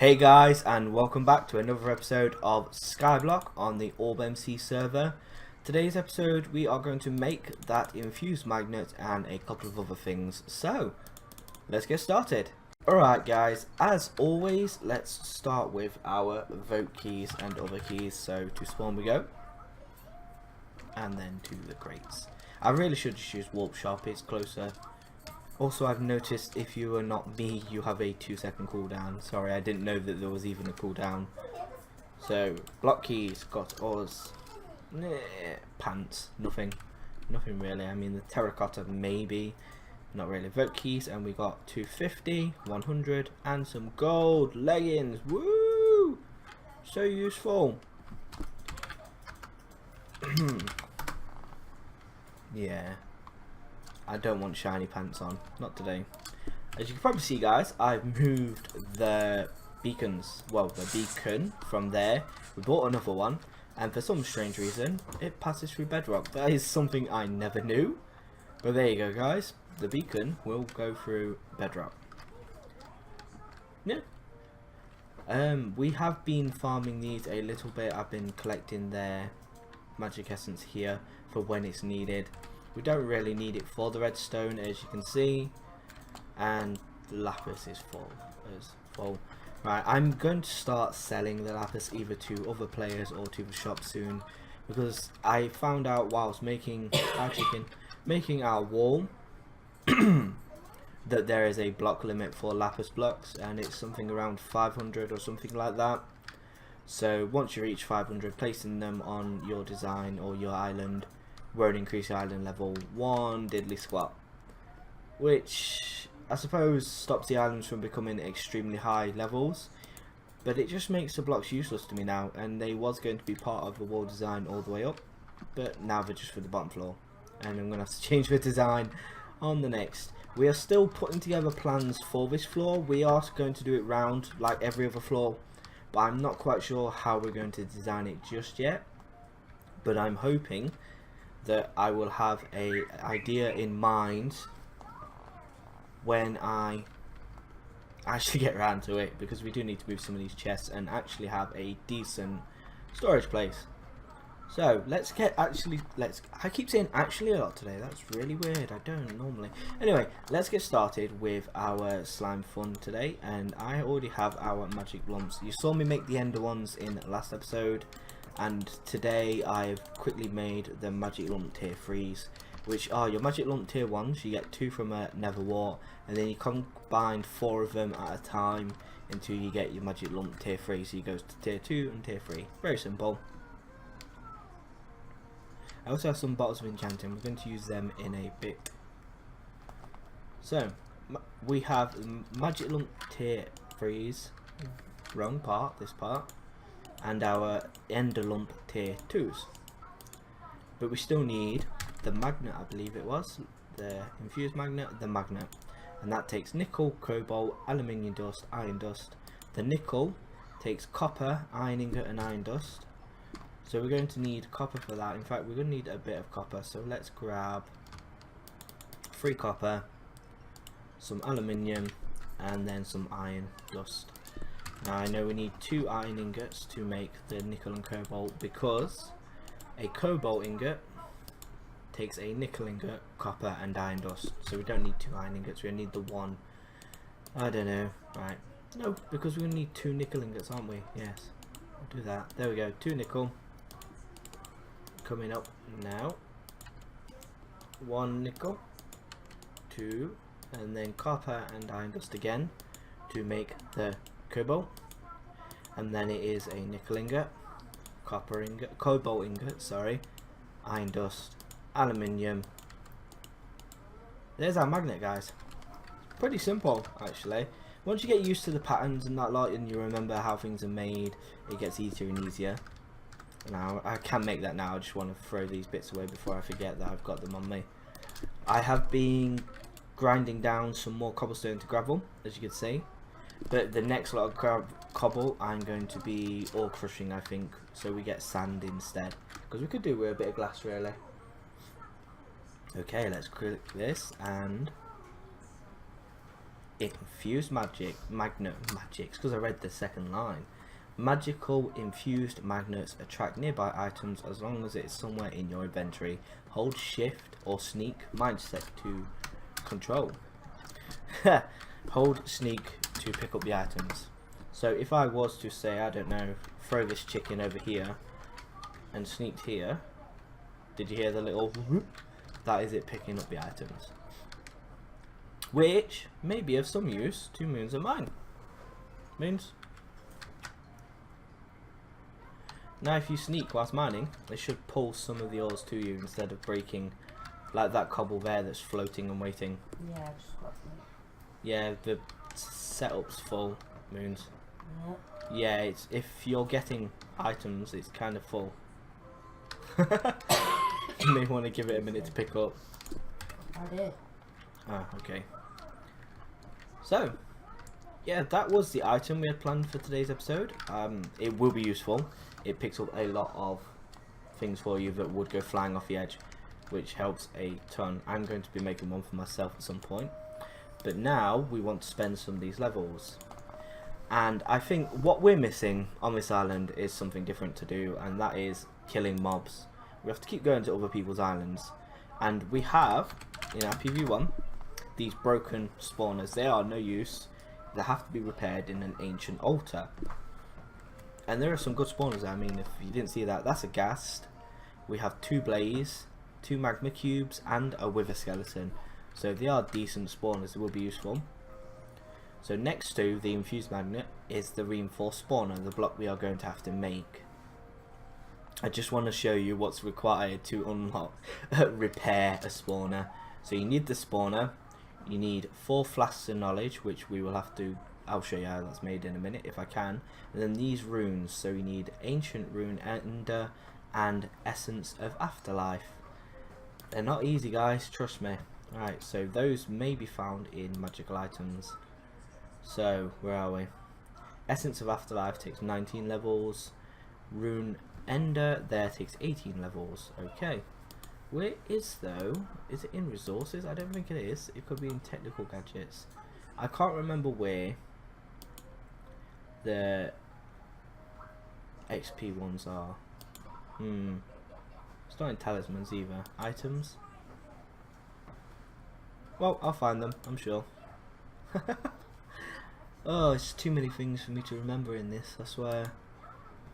Hey guys, and welcome back to another episode of SKYBLOCK on the orbmc server. Today's episode we are going to make that infused magnet and a couple of other things, so let's get started. Alright guys, as always, let's start with our vote keys and other keys. So to spawn we go, and then to the crates. I really should just use warp shop, it's closer. Also, I've noticed if you are not me, you have a 2-second cooldown. Sorry, I didn't know that there was even a cooldown. So, block keys, got us. Pants, nothing really. I mean, the terracotta maybe, not really. Vote keys, and we got 250, 100, and some gold leggings. Woo! So useful. Yeah. I don't want shiny pants on, not today. As you can probably see guys, I've moved the beacons, well the beacon from there. We bought another one, and for some strange reason it passes through bedrock. That is something I never knew, but there you go guys, the beacon will go through bedrock. Yeah. We have been farming these a little bit. I've been collecting their magic essence here for when it's needed. We don't really need it for the redstone, as you can see, and the lapis is full. Right, I'm going to start selling the lapis either to other players or to the shop soon, because I found out whilst making our wall that there is a block limit for lapis blocks, and it's something around 500 or something like that. So once you reach 500, placing them on your design or your island won't increase your island level one diddly squat, which I suppose stops the islands from becoming extremely high levels, but it just makes the blocks useless to me now. And they was going to be part of the wall design all the way up, but now they're just for the bottom floor, and I'm gonna have to change the design on the next. We are still putting together plans for this floor. We are going to do it round like every other floor, but I'm not quite sure how we're going to design it just yet. But I'm hoping that I will have a idea in mind when I actually get around to it, because we do need to move some of these chests and actually have a decent storage place. So I keep saying actually a lot today, that's really weird, I don't normally. Anyway, let's get started with our slime fun today, and I already have our magic lumps. You saw me make the ender ones in the last episode, and today I've quickly made the magic lump tier 3s, which are your magic lump tier 1s. You get 2 from a nether wart, and then you combine 4 of them at a time until you get your magic lump tier 3, so you go to tier 2 and tier 3. Very simple. I also have some bottles of enchanting. We're going to use them in a bit. So we have magic lump tier 3s, wrong part, this part, and our ender lump tier 2s, but we still need the magnet. I believe it was the infused magnet, the magnet, and that takes nickel, cobalt, aluminium dust, iron dust. The nickel takes copper, iron ingot, and iron dust, so we're going to need copper for that. In fact, we're going to need a bit of copper, so let's grab 3 copper, some aluminium, and then some iron dust. Now I know we need 2 iron ingots to make the nickel and cobalt, because a cobalt ingot takes a nickel ingot, copper, and iron dust. So we don't need 2 iron ingots, we need the 1. I don't know. Right. No, because we need 2 nickel ingots, aren't we? Yes. We'll do that. There we go. 2 nickel. Coming up now. 1 nickel. 2. And then copper and iron dust again to make the cobalt, and then it is a nickel ingot, copper ingot, cobalt ingot, sorry, iron dust, aluminium. There's our magnet, guys. Pretty simple actually. Once you get used to the patterns and that lot, and you remember how things are made, it gets easier and easier. Now I can make that now. I just want to throw these bits away before I forget that I've got them on me. I have been grinding down some more cobblestone to gravel, as you can see. But the next lot of cobble I'm going to be ore crushing, I think, so we get sand instead, because we could do with a bit of glass really. Okay, let's click this, and infused magics, because I read the second line. Magical infused magnets attract nearby items as long as it's somewhere in your inventory. Hold shift or sneak mindset to control. Hold sneak to pick up the items. So if I was to say, I don't know, throw this chicken over here and sneaked here, did you hear the little whoop? That is it picking up the items, which may be of some use to Moons of Mine. Moons. Now if you sneak whilst mining, they should pull some of the ores to you instead of breaking, like that cobble there that's floating and waiting. Yeah, I've just got them. Yeah, the setup's full, Moons. Yeah. Yeah, it's, if you're getting items, it's kind of full. You may want to give it a minute to pick up. I did. Ah, okay. So, yeah, that was the item we had planned for today's episode. It will be useful. It picks up a lot of things for you that would go flying off the edge, which helps a ton. I'm going to be making one for myself at some point. But now we want to spend some of these levels. And I think what we're missing on this island is something different to do, and that is killing mobs. We have to keep going to other people's islands. And we have, in our PV1, these broken spawners. They are no use. They have to be repaired in an ancient altar. And there are some good spawners. I mean, if you didn't see that, that's a ghast. We have 2 blaze, 2 magma cubes, and a wither skeleton. So they are decent spawners. They will be useful. So next to the infused magnet is the reinforced spawner, the block we are going to have to make. I just want to show you what's required to unlock, repair a spawner. So you need the spawner, you need 4 flasks of knowledge, which we will have to, I'll show you how that's made in a minute if I can. And then these runes, so you need ancient rune ender and essence of afterlife. They're not easy, guys, trust me. Right, so those may be found in magical items. So, where are we? Essence of Afterlife takes 19 levels. Rune Ender there takes 18 levels. Okay. Where is though? Is it in resources? I don't think it is. It could be in technical gadgets. I can't remember where the XP ones are. It's not in talismans either. Items? Well, I'll find them, I'm sure. Oh, it's too many things for me to remember in this, I swear.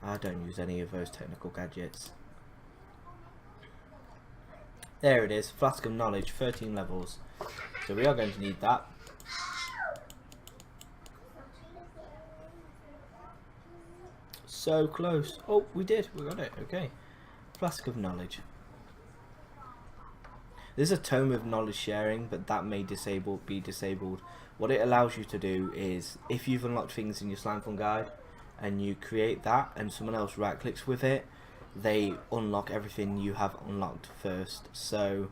I don't use any of those technical gadgets. There it is, Flask of Knowledge, 13 levels. So we are going to need that. So close. Oh, we did, we got it, okay. Flask of Knowledge. There's a tome of knowledge sharing, but that may be disabled. What it allows you to do is, if you've unlocked things in your slime fun guide and you create that and someone else right clicks with it, they unlock everything you have unlocked first. So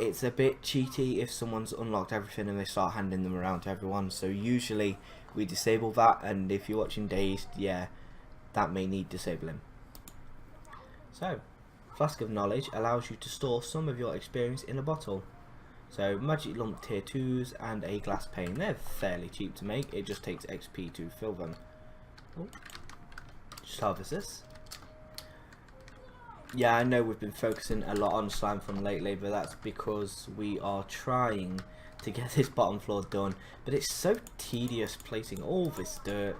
it's a bit cheaty if someone's unlocked everything and they start handing them around to everyone. So usually we disable that, and if you're watching Dazed, yeah, that may need disabling. So Flask of Knowledge allows you to store some of your experience in a bottle. So magic lump tier 2s and a glass pane. They're fairly cheap to make. It just takes XP to fill them. Oh, just harvest this. Yeah, I know we've been focusing a lot on slime fun lately, but that's because we are trying to get this bottom floor done. But it's so tedious placing all this dirt.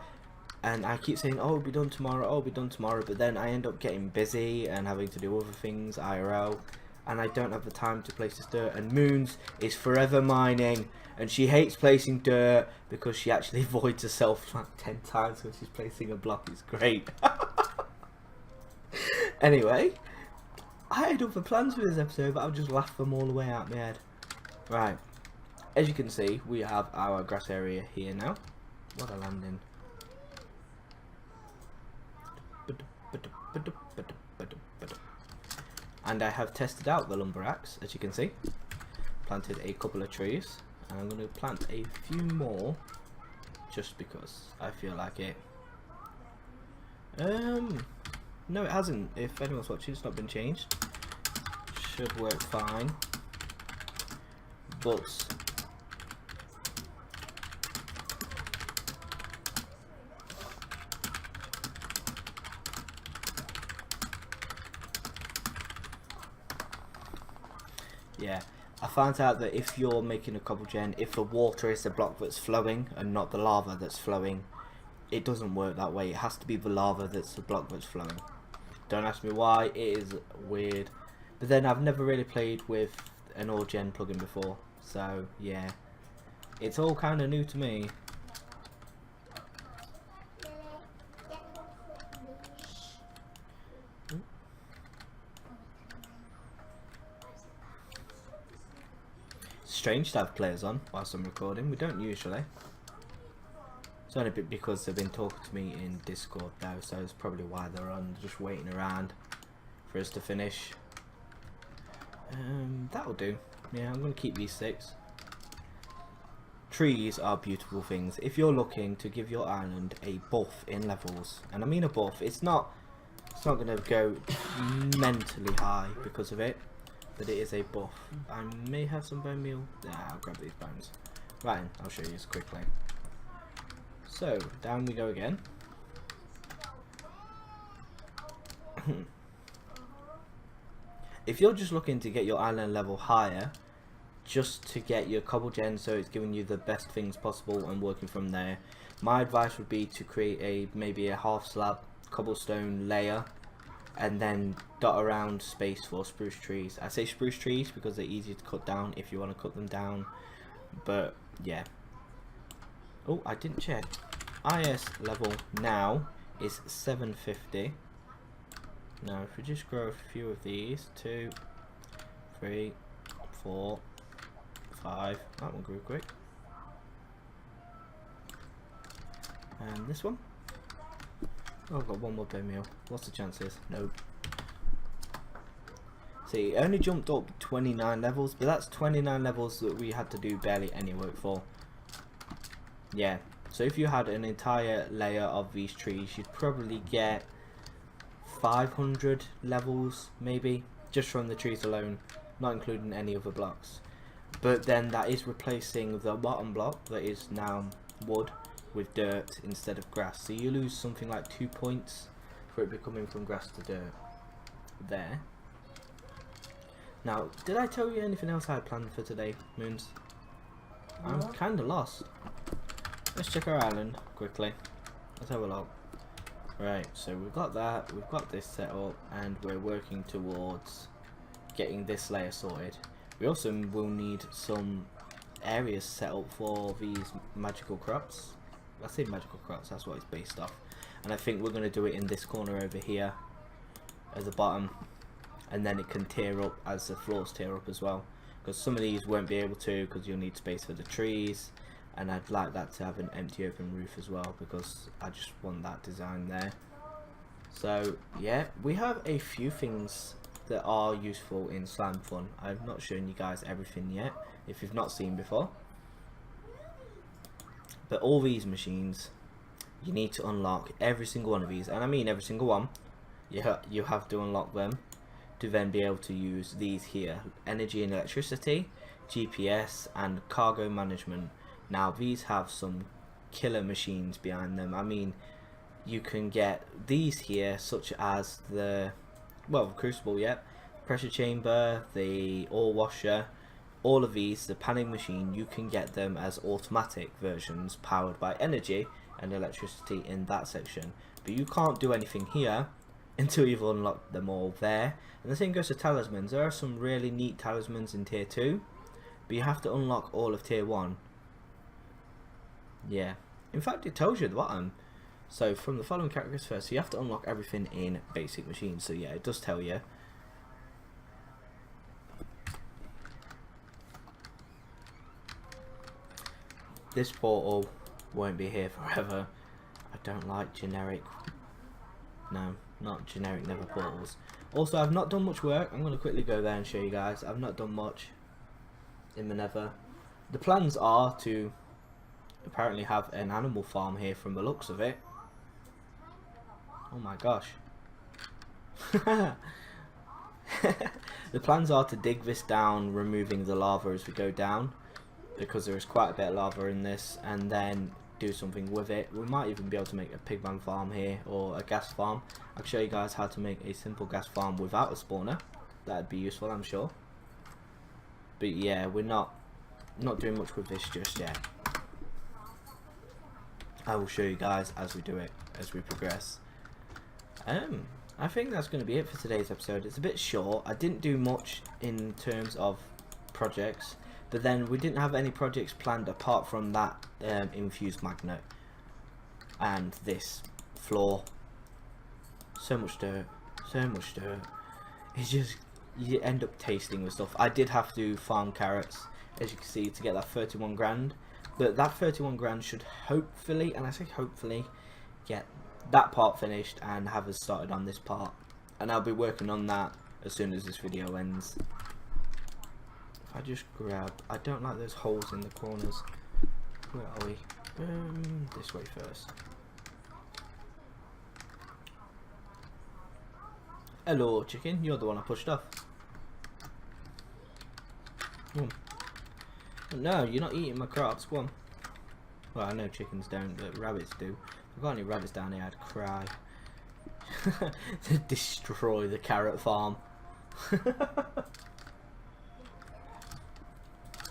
And I keep saying, oh, it'll be done tomorrow, oh, it'll be done tomorrow, but then I end up getting busy and having to do other things, IRL, and I don't have the time to place this dirt. And Moons is forever mining, and she hates placing dirt because she actually voids herself like 10 times when she's placing a block. It's great. Anyway, I had other plans for this episode, but I'll just laugh them all the way out my head. Right, as you can see, we have our grass area here now. What a landing. And I have tested out the lumber axe, as you can see. Planted a couple of trees, and I'm going to plant a few more just because I feel like it. No, it hasn't. If anyone's watching, it's not been changed. Should work fine. But Yeah, I found out that if you're making a cobble gen, if the water is the block that's flowing and not the lava that's flowing, it doesn't work that way. It has to be the lava that's the block that's flowing. Don't ask me why, it is weird. But then I've never really played with an ore gen plugin before, so yeah, it's all kind of new to me. Strange to have players on whilst I'm recording. We don't usually. It's only a bit because they've been talking to me in Discord though, so it's probably why they're on, just waiting around for us to finish. That'll do. Yeah, I'm going to keep these 6. Trees are beautiful things. If you're looking to give your island a buff in levels, and I mean a buff, it's not going to go mentally high because of it, but it is a buff. I may have some bone meal. Yeah, I'll grab these bones. Right, I'll show you this quickly. So, down we go again. If you're just looking to get your island level higher, just to get your cobble gen so it's giving you the best things possible and working from there, my advice would be to create maybe a half slab cobblestone layer and then dot around space for spruce trees. I say spruce trees because they're easy to cut down if you want to cut them down, but yeah. Oh, I didn't check. IS level now is 750. Now if we just grow a few of these, 2, 3, 4, 5, that one grew quick. And this one, oh, I've got one more bone meal. What's the chances? Nope. See, it only jumped up 29 levels, but that's 29 levels that we had to do barely any work for. Yeah, so if you had an entire layer of these trees, you'd probably get 500 levels maybe, just from the trees alone, not including any other blocks. But then that is replacing the bottom block that is now wood with dirt instead of grass, so you lose something like 2 points for it becoming from grass to dirt there. Now, did I tell you anything else I had planned for today, Moons? I'm kinda lost. Let's check our island quickly. Let's have a look. Right, so we've got that, we've got this set up, and we're working towards getting this layer sorted. We also will need some areas set up for these magical crops. I say magical crops, that's what it's based off. And I think we're going to do it in this corner over here at the bottom, and then it can tier up as the floors tier up as well. Because some of these won't be able to, because you'll need space for the trees. And I'd like that to have an empty open roof as well, because I just want that design there. So yeah, we have a few things that are useful in Slime Fun. I've not shown you guys everything yet, if you've not seen before. But all these machines, you need to unlock every single one of these, and I mean every single one. You have to unlock them to then be able to use these here: energy and electricity, GPS, and cargo management. Now these have some killer machines behind them. I mean, you can get these here, such as the crucible, yep, pressure chamber, the ore washer, all of these, the panning machine, you can get them as automatic versions powered by energy and electricity in that section. But you can't do anything here until you've unlocked them all there. And the same goes to talismans. There are some really neat talismans in tier 2, but you have to unlock all of tier 1. Yeah, in fact it tells you at the bottom. So from the following categories first, so you have to unlock everything in basic machines. So yeah, it does tell you. This portal won't be here forever. I don't like generic, no, not generic nether portals. Also, I've not done much work. I'm going to quickly go there and show you guys. I've not done much in the nether. The plans are to apparently have an animal farm here from the looks of it. Oh my gosh. The plans are to dig this down, removing the lava as we go down, because there is quite a bit of lava in this, and then do something with it. We might even be able to make a pigman farm here, or a gas farm. I'll show you guys how to make a simple gas farm without a spawner. That'd be useful, I'm sure. But yeah, we're not doing much with this just yet. I will show you guys as we do it, as we progress. I think that's going to be it for today's episode. It's a bit short. I didn't do much in terms of projects, but then we didn't have any projects planned apart from that infused magnet and this floor. So much dirt, so much dirt. It's just, you end up tasting with stuff. I did have to farm carrots, as you can see, to get that 31 grand, but that 31 grand should hopefully, and I say hopefully, get that part finished and have us started on this part, and I'll be working on that as soon as this video ends. If I just grab, I don't like those holes in the corners. Where are we? This way first. Hello chicken, you're the one I pushed off. No, you're not eating my crops, go on. Well, I know chickens don't, but rabbits do. If I've got any rabbits down here, I'd cry. To destroy the carrot farm.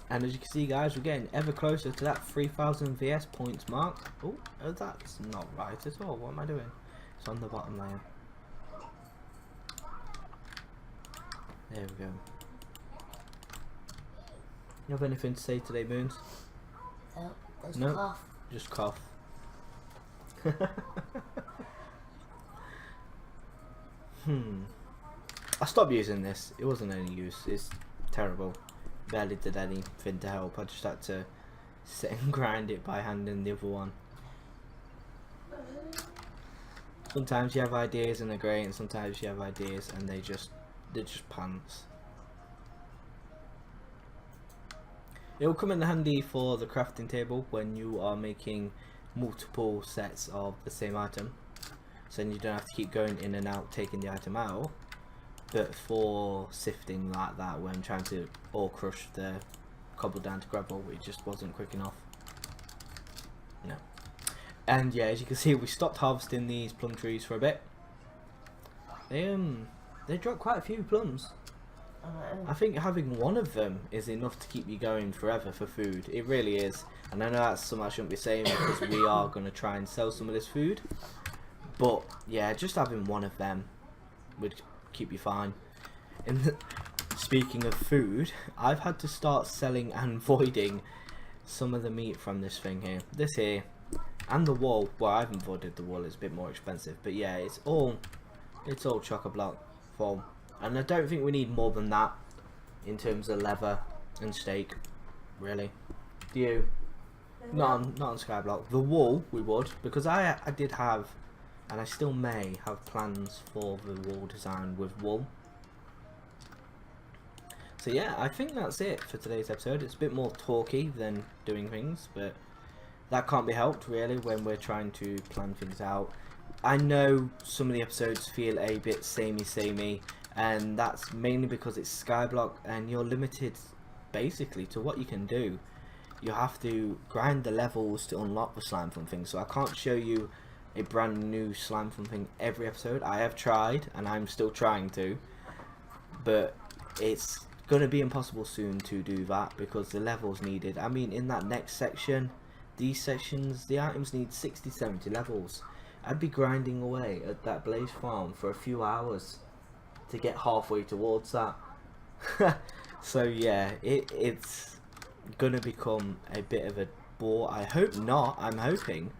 And as you can see guys, we're getting ever closer to that 3000 VS points mark. Oh, that's not right at all. What am I doing? It's on the bottom layer. There we go. You have anything to say today, Moons? No, cough. Just cough. I stopped using this. It wasn't any use. It's terrible. Barely did anything to help. I just had to sit and grind it by hand in the other one. Sometimes you have ideas and they're great, and sometimes you have ideas and they're just pants. It will come in handy for the crafting table when you are making multiple sets of the same item, so then you don't have to keep going in and out taking the item out. But for sifting like that, when trying to ore crush the cobble down to gravel, it just wasn't quick enough. No. And yeah, as you can see, we stopped harvesting these plum trees for a bit. They dropped quite a few plums. I think having one of them is enough to keep you going forever for food. It really is. And I know that's something I shouldn't be saying because we are going to try and sell some of this food. But yeah, just having one of them would keep you fine. Speaking of food, I've had to start selling and voiding some of the meat from this thing here. This here. And the wool. Well, I haven't voided the wool. It's a bit more expensive. But yeah, it's all chock-a-block full. And I don't think we need more than that in terms of leather and steak, really. Do you? Not on Skyblock. The wool we would, because I did have, and I still may have plans for the wool design with wool. So yeah, I think that's it for today's episode. It's a bit more talky than doing things, but that can't be helped really when we're trying to plan things out. I know some of the episodes feel a bit samey, and that's mainly because it's Skyblock and you're limited basically to what you can do. You have to grind the levels to unlock the slime from things, so I can't show you a brand new slime from thing every episode. I have tried and I'm still trying to, but it's going to be impossible soon to do that because the levels needed. I mean, in that next section, these sections, the items need 60-70 levels. I'd be grinding away at that blaze farm for a few hours to get halfway towards that. So yeah, it's gonna become a bit of a bore. I hope not. I'm hoping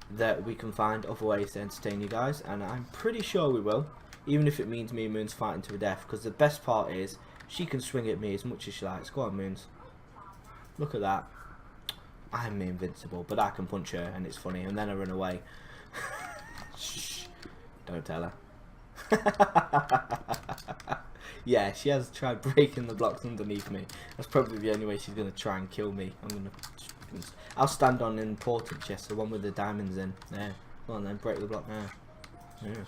that we can find other ways to entertain you guys, and I'm pretty sure we will, even if it means me and Moons fighting to the death, because the best part is she can swing at me as much as she likes. Go on, Moons, look at that. I'm invincible, but I can punch her and it's funny, and then I run away. Shh, don't tell her. Yeah, she has tried breaking the blocks underneath me. That's probably the only way she's going to try and kill me. I'll stand on an important chest, the one with the diamonds in. There. Go on then, break the block there. Yeah.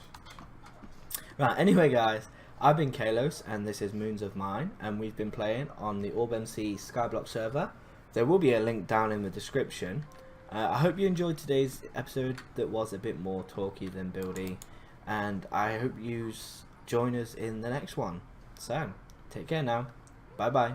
Right, anyway guys, I've been TheKalose and this is Moons of Mine, and we've been playing on the orbmc Skyblock server. There will be a link down in the description. I hope you enjoyed today's episode that was a bit more talky than buildy, and I hope you join us in the next one. So, take care now. Bye bye.